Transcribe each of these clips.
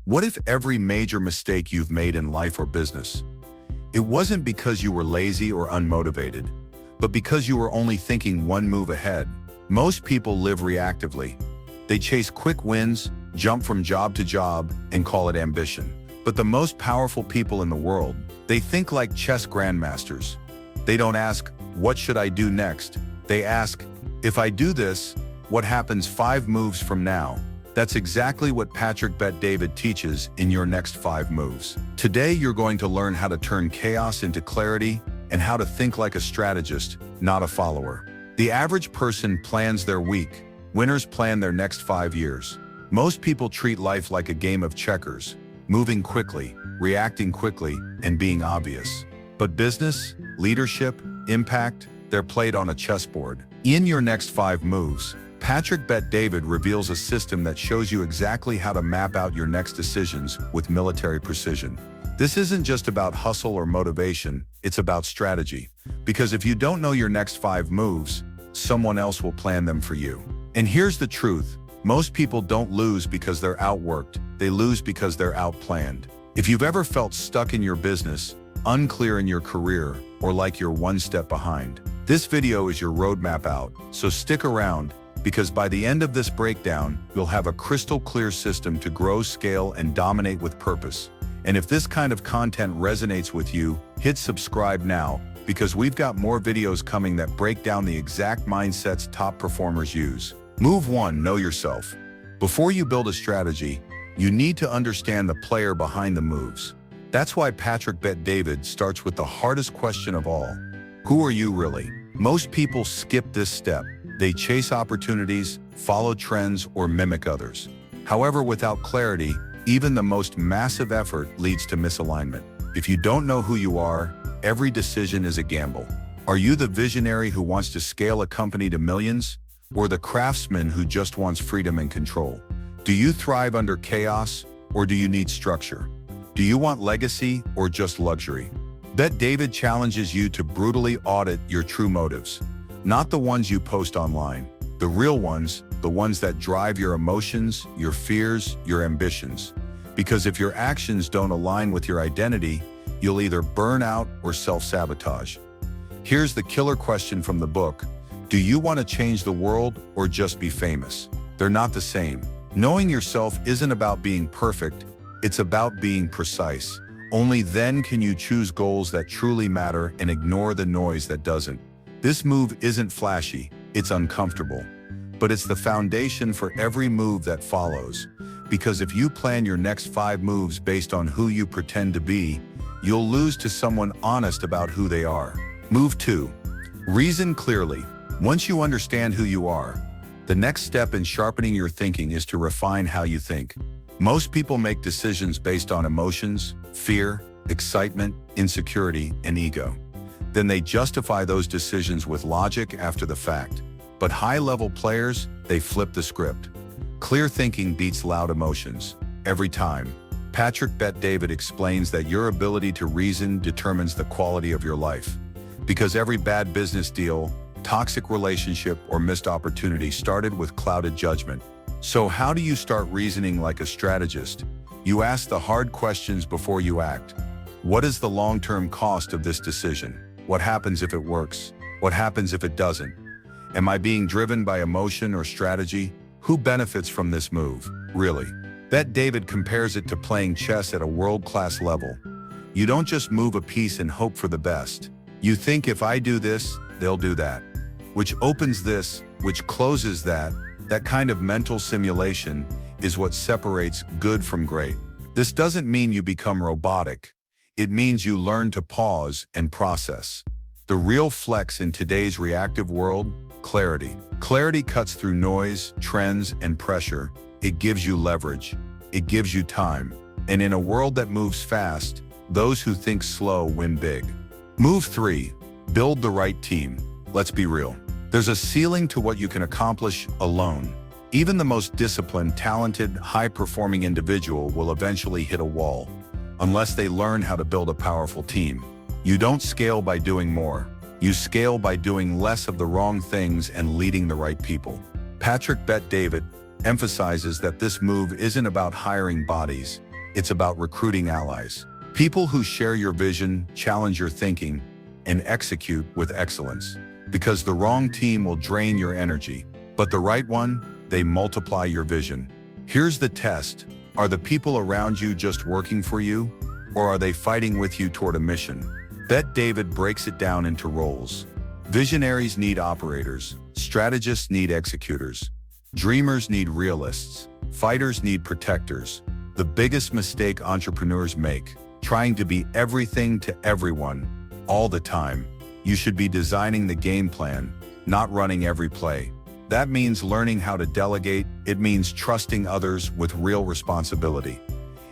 What if every major mistake you've made in life or business? It wasn't because you were lazy or unmotivated, but because you were only thinking one move ahead. Most people live reactively. They chase quick wins, jump from job to job, and call it ambition. But the most powerful people in the world, they think like chess grandmasters. They don't ask, what should I do next? They ask, if I do this, what happens 5 moves from now? That's exactly what Patrick Bet-David teaches in Your Next 5 Moves. Today, you're going to learn how to turn chaos into clarity and how to think like a strategist, not a follower. The average person plans their week. Winners plan their next 5 years. Most people treat life like a game of checkers, moving quickly, reacting quickly, and being obvious. But business, leadership, impact, they're played on a chessboard. In Your Next 5 Moves, Patrick Bet-David reveals a system that shows you exactly how to map out your next decisions with military precision. This isn't just about hustle or motivation, it's about strategy. Because if you don't know your next 5 moves, someone else will plan them for you. And here's the truth, most people don't lose because they're outworked, they lose because they're outplanned. If you've ever felt stuck in your business, unclear in your career, or like you're one step behind, this video is your roadmap out, so stick around, because by the end of this breakdown, you'll have a crystal clear system to grow, scale, and dominate with purpose. And if this kind of content resonates with you, hit subscribe now, because we've got more videos coming that break down the exact mindsets top performers use. Move 1, know yourself. Before you build a strategy, you need to understand the player behind the moves. That's why Patrick Bet-David starts with the hardest question of all. Who are you really? Most people skip this step. They chase opportunities, follow trends, or mimic others. However, without clarity, even the most massive effort leads to misalignment. If you don't know who you are, every decision is a gamble. Are you the visionary who wants to scale a company to millions, or the craftsman who just wants freedom and control? Do you thrive under chaos, or do you need structure? Do you want legacy, or just luxury? Bet-David challenges you to brutally audit your true motives. Not the ones you post online, the real ones, the ones that drive your emotions, your fears, your ambitions. Because if your actions don't align with your identity, you'll either burn out or self-sabotage. Here's the killer question from the book. Do you want to change the world or just be famous? They're not the same. Knowing yourself isn't about being perfect, it's about being precise. Only then can you choose goals that truly matter and ignore the noise that doesn't. This move isn't flashy, it's uncomfortable, but it's the foundation for every move that follows. Because if you plan your next 5 moves based on who you pretend to be, you'll lose to someone honest about who they are. Move 2. Reason clearly. Once you understand who you are, the next step in sharpening your thinking is to refine how you think. Most people make decisions based on emotions, fear, excitement, insecurity, and ego. Then they justify those decisions with logic after the fact. But high-level players, they flip the script. Clear thinking beats loud emotions, every time. Patrick Bet-David explains that your ability to reason determines the quality of your life. Because every bad business deal, toxic relationship, or missed opportunity started with clouded judgment. So how do you start reasoning like a strategist? You ask the hard questions before you act. What is the long-term cost of this decision? What happens if it works? What happens if it doesn't? Am I being driven by emotion or strategy? Who benefits from this move, really? Bet-David compares it to playing chess at a world-class level. You don't just move a piece and hope for the best. You think if I do this, they'll do that. Which opens this, which closes that. That kind of mental simulation is what separates good from great. This doesn't mean you become robotic. It means you learn to pause and process. The real flex in today's reactive world, clarity. Clarity cuts through noise, trends, and pressure. It gives you leverage. It gives you time. And in a world that moves fast, those who think slow win big. Move 3. Build the right team. Let's be real. There's a ceiling to what you can accomplish alone. Even the most disciplined, talented, high-performing individual will eventually hit a wall, unless they learn how to build a powerful team. You don't scale by doing more. You scale by doing less of the wrong things and leading the right people. Patrick Bet-David emphasizes that this move isn't about hiring bodies. It's about recruiting allies. People who share your vision, challenge your thinking, and execute with excellence. Because the wrong team will drain your energy, but the right one, they multiply your vision. Here's the test. Are the people around you just working for you, or are they fighting with you toward a mission? Bet David breaks it down into roles. Visionaries need operators, strategists need executors, dreamers need realists, fighters need protectors. The biggest mistake entrepreneurs make, trying to be everything to everyone, all the time. You should be designing the game plan, not running every play. That means learning how to delegate. It means trusting others with real responsibility.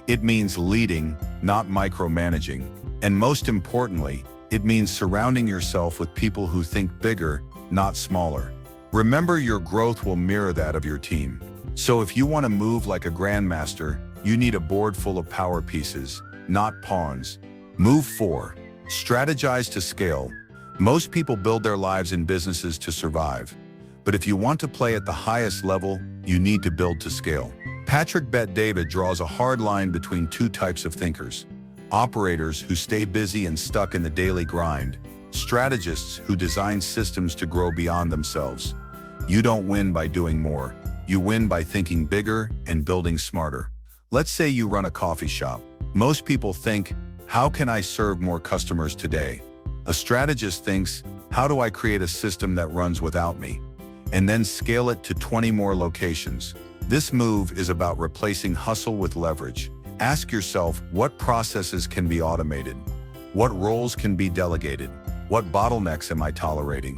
It means leading, not micromanaging. And most importantly, it means surrounding yourself with people who think bigger, not smaller. Remember, your growth will mirror that of your team. So if you want to move like a grandmaster, you need a board full of power pieces, not pawns. Move 4. Strategize to scale. Most people build their lives in businesses to survive. But if you want to play at the highest level, you need to build to scale. Patrick Bet David draws a hard line between two types of thinkers. Operators who stay busy and stuck in the daily grind. Strategists who design systems to grow beyond themselves. You don't win by doing more. You win by thinking bigger and building smarter. Let's say you run a coffee shop. Most people think, how can I serve more customers today? A strategist thinks, how do I create a system that runs without me? And then scale it to 20 more locations. This move is about replacing hustle with leverage. Ask yourself, what processes can be automated? What roles can be delegated? What bottlenecks am I tolerating?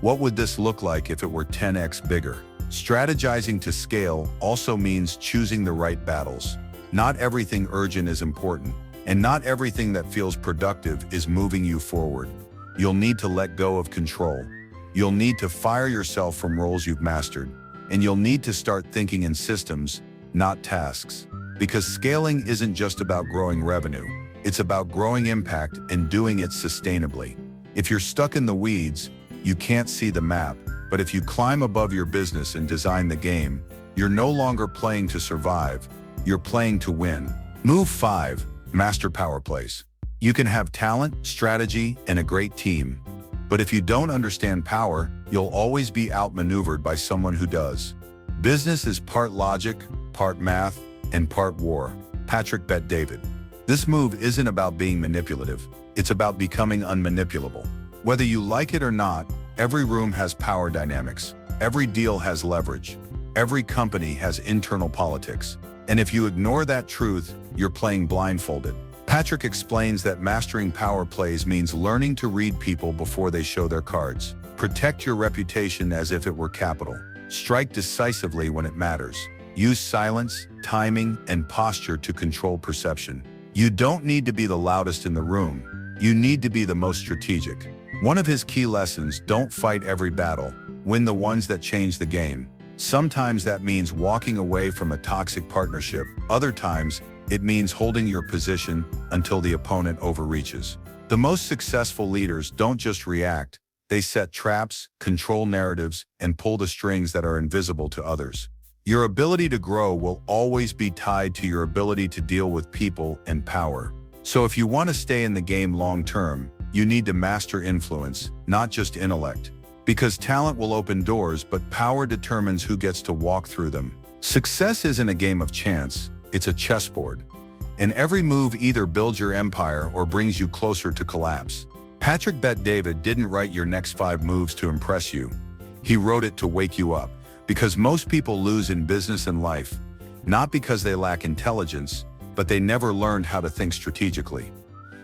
What would this look like if it were 10x bigger? Strategizing to scale also means choosing the right battles. Not everything urgent is important, and not everything that feels productive is moving you forward. You'll need to let go of control. You'll need to fire yourself from roles you've mastered, and you'll need to start thinking in systems, not tasks. Because scaling isn't just about growing revenue, it's about growing impact and doing it sustainably. If you're stuck in the weeds, you can't see the map, but if you climb above your business and design the game, you're no longer playing to survive, you're playing to win. Move 5. Master power plays. You can have talent, strategy, and a great team. But if you don't understand power, you'll always be outmaneuvered by someone who does. Business is part logic, part math, and part war. Patrick Bet David. This move isn't about being manipulative. It's about becoming unmanipulable. Whether you like it or not, every room has power dynamics. Every deal has leverage. Every company has internal politics. And if you ignore that truth, you're playing blindfolded. Patrick explains that mastering power plays means learning to read people before they show their cards. Protect your reputation as if it were capital. Strike decisively when it matters. Use silence, timing, and posture to control perception. You don't need to be the loudest in the room. You need to be the most strategic. One of his key lessons: don't fight every battle. Win the ones that change the game. Sometimes that means walking away from a toxic partnership. Other times, it means holding your position until the opponent overreaches. The most successful leaders don't just react. They set traps, control narratives, and pull the strings that are invisible to others. Your ability to grow will always be tied to your ability to deal with people and power. So if you want to stay in the game long-term, you need to master influence, not just intellect. Because talent will open doors, but power determines who gets to walk through them. Success isn't a game of chance, it's a chessboard. And every move either builds your empire or brings you closer to collapse. Patrick Bet David didn't write your next 5 moves to impress you. He wrote it to wake you up. Because most people lose in business and life, not because they lack intelligence, but they never learned how to think strategically.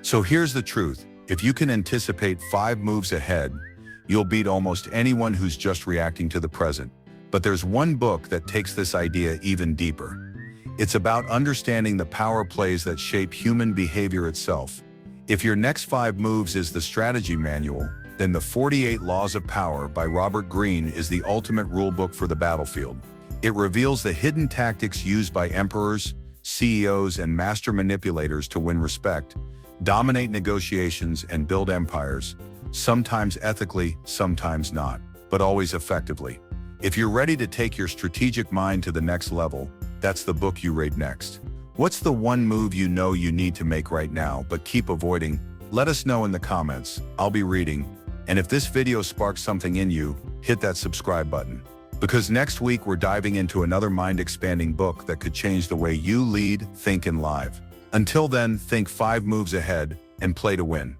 So here's the truth. If you can anticipate 5 moves ahead, you'll beat almost anyone who's just reacting to the present. But there's one book that takes this idea even deeper. It's about understanding the power plays that shape human behavior itself. If your next 5 moves is the strategy manual, then the 48 Laws of Power by Robert Greene is the ultimate rulebook for the battlefield. It reveals the hidden tactics used by emperors, CEOs, and master manipulators to win respect, dominate negotiations, and build empires, sometimes ethically, sometimes not, but always effectively. If you're ready to take your strategic mind to the next level, that's the book you read next. What's the one move you know you need to make right now but keep avoiding? Let us know in the comments. I'll be reading. And if this video sparks something in you, hit that subscribe button. Because next week we're diving into another mind-expanding book that could change the way you lead, think, and live. Until then, think 5 moves ahead and play to win.